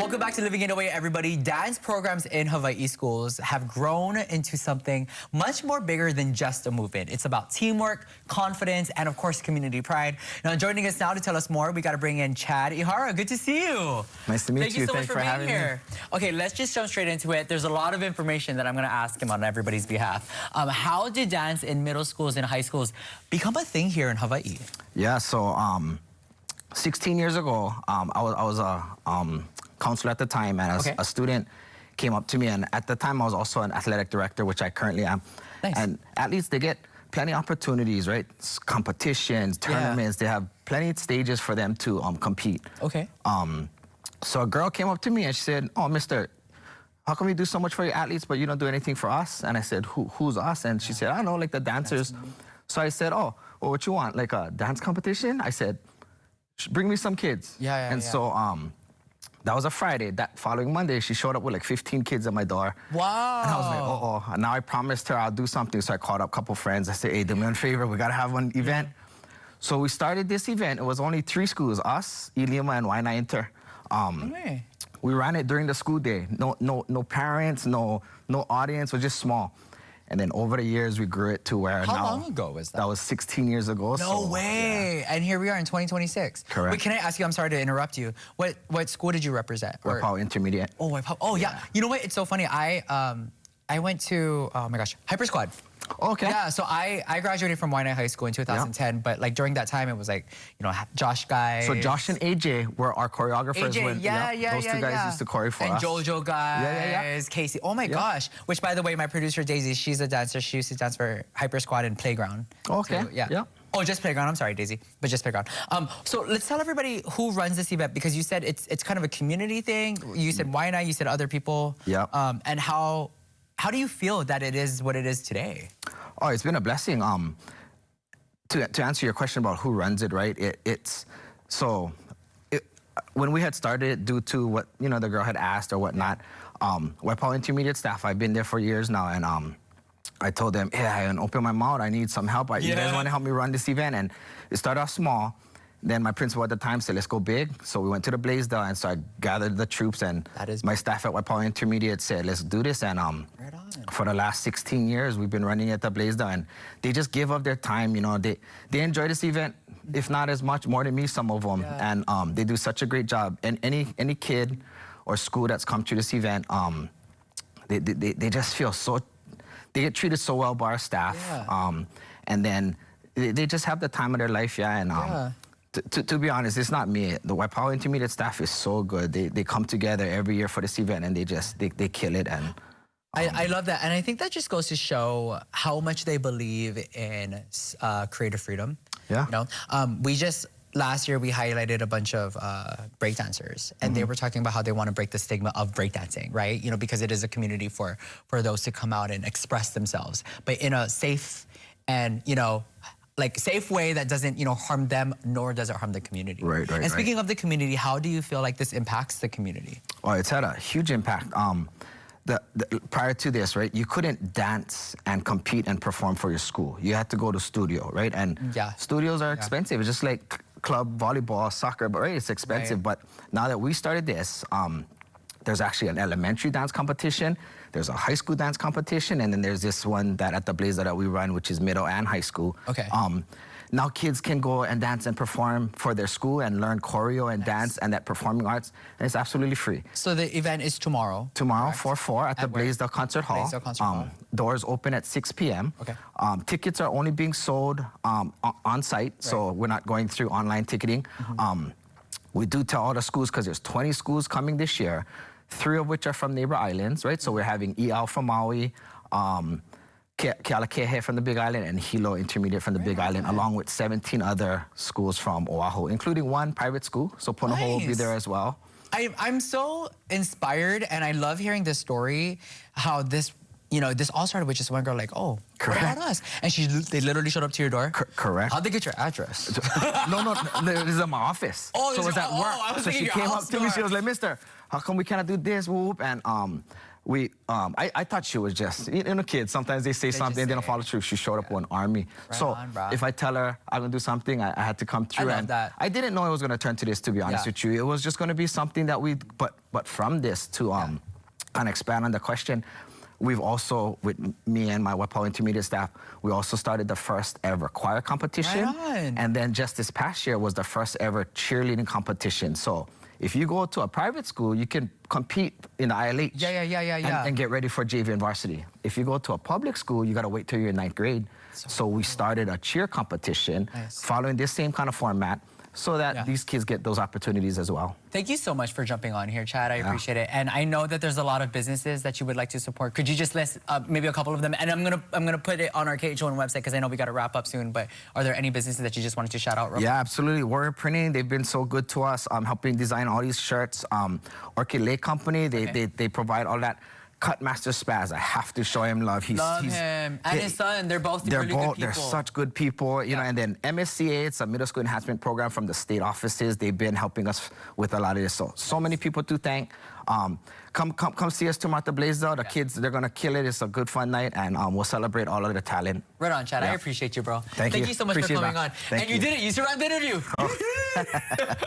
Welcome back to Living in Hawaii, everybody. Dance programs in Hawaii schools have grown into something much more bigger than just a movement. It's about teamwork, confidence, and of course, community pride. Now, joining us now to tell us more, we got to bring in Chad Ihara. Good to see you. Nice to meet you. Thank you so much for having being here. Okay, let's just jump straight into it. There's a lot of information that I'm going to ask him on everybody's behalf. How did dance in middle schools and high schools become a thing here in Hawaii? Yeah, so 16 years ago, I was a counselor at the time, and a student came up to me, and at the time I was also an athletic director, which I currently am. Nice. And athletes, they get plenty of opportunities, right? Competitions, tournaments, they have plenty of stages for them to compete. Okay. So a girl came up to me and she said, "Oh, mister, how come you do so much for your athletes, but you don't do anything for us?" And I said, who's us? And she said, "I don't know, like the dancers." So I said, "Oh, well, what you want, like a dance competition?" I said, "Bring me some kids." So that was a Friday. That following Monday, she showed up with like 15 kids at my door. Wow. And I was like, uh-oh. And now I promised her I'll do something. So I called up a couple friends. I said, "Hey, do me a favor. We got to have one event." So we started this event. It was only 3 schools, us, Iliama, and Waianae Inter. We ran it during the school day. No parents, no audience. It was just small. And then over the years, we grew it to where How long ago was that? That was 16 years ago. No way. Yeah. And here we are in 2026. Correct. Wait, can I ask you, I'm sorry to interrupt you. What school did you represent? Hawaiʻi Intermediate. Oh, Hawaiʻi. Oh, yeah. You know what? It's so funny. I went to, oh my gosh, Hyper Squad. Okay. Yeah, so I graduated from Waianae High School in 2010, but like during that time, it was like, you know, Josh guys. So Josh and AJ were our choreographers. AJ, those two guys used to choreo for and us. And JoJo guys, Casey. Oh my gosh. Which, by the way, my producer, Daisy, she's a dancer. She used to dance for Hyper Squad and Playground. Okay. So, yeah. Oh, just Playground. I'm sorry, Daisy, but just Playground. So let's tell everybody who runs this event, because you said it's kind of a community thing. You said Waianae, you said other people. Yeah. And how do you feel that it is what it is today? Oh, it's been a blessing. To answer your question about who runs it, right? When we had started, due to what the girl had asked or whatnot, Hawaiʻi Intermediate staff, I've been there for years now, and I told them, "Hey, I open my mouth. I need some help. You guys want to help me run this event?" And it started off small. Then my principal at the time said, "Let's go big." So we went to the Blaisdell, and so I gathered the troops, and my staff at Hawaiʻi Intermediate said, "Let's do this." And for the last 16 years, we've been running at the Blaisdell, and they just give up their time. They enjoy this event, if not as much, more than me, some of them. And they do such a great job. And any kid or school that's come to this event, they just feel so, they get treated so well by our staff. And then they just have the time of their life, To be honest, it's not me. The Hawaiʻi Intermediate staff is so good. They come together every year for this event, and they kill it. And I love that, and I think that just goes to show how much they believe in creative freedom. Yeah. We just last year we highlighted a bunch of breakdancers, and they were talking about how they want to break the stigma of breakdancing, right? Because it is a community for those to come out and express themselves, but in a safe and safe way that doesn't, harm them, nor does it harm the community. Right. And speaking of the community, how do you feel like this impacts the community? Well, it's had a huge impact. Prior to this, right, you couldn't dance and compete and perform for your school. You had to go to studio, right? And studios are expensive. It's just like club volleyball, soccer, but it's expensive. But now that we started this, there's actually an elementary dance competition, there's a high school dance competition, and then there's this one that at the Blaisdell that we run, which is middle and high school. Okay. Now kids can go and dance and perform for their school and learn choreo and dance and that performing arts, and it's absolutely free. So the event is tomorrow? Tomorrow, 4/4 at the Blaisdell Concert Hall. Doors open at 6 p.m. Okay. Tickets are only being sold on site, so we're not going through online ticketing. We do tell all the schools, because there's 20 schools coming this year, 3 of which are from neighbor islands, right? So we're having I'au from Maui, Kealakehe from the Big Island, and Hilo Intermediate from the Big Island, along with 17 other schools from Oahu, including 1 private school. So Punahou will be there as well. I'm so inspired, and I love hearing this story, how this all started with just one girl, like, "Oh, what about us?" And they literally showed up to your door? Correct. How'd they get your address? No, this is at my office. Oh, so it was at work. I was so she came up to me, she was like, "Mister, how come we cannot do this?" Whoop. And I thought she was just, kids. Sometimes they say something, they don't follow through. She showed up on Army. Right so on, bro. if I tell her I'm gonna do something, I had to come through. I love and that. I didn't know it was gonna turn to this, to be honest with you. It was just gonna be something that but from this to kind of expand on the question, we've also, with me and my Hawaiʻi intermediate staff, we also started the first ever choir competition. Right on. And then just this past year was the first ever cheerleading competition. So if you go to a private school, you can compete in the ILH. And get ready for JV and varsity. If you go to a public school, you got to wait till you're in 9th grade. So we started a cheer competition following this same kind of format, so that these kids get those opportunities as well. Thank you so much for jumping on here, Chad. I appreciate it. And I know that there's a lot of businesses that you would like to support. Could you just list maybe a couple of them? And I'm gonna put it on our KHON website because I know we got to wrap up soon. But are there any businesses that you just wanted to shout out? Yeah, absolutely. Word Printing, they've been so good to us, helping design all these shirts. Orchid Lake Company, they provide all that. Cut Master Spaz, I have to show him love. Love him. And his son, they're both really good people. They're such good people, you know. And then MSCA, it's a middle school enhancement program from the state offices. They've been helping us with a lot of this. So many people to thank. Come see us tomorrow at the Blaisdell. The kids, they're gonna kill it. It's a good fun night, and we'll celebrate all of the talent. Right on, Chad. I appreciate you, bro. Thank you so much for coming on. Thank and you did it. You survived the interview.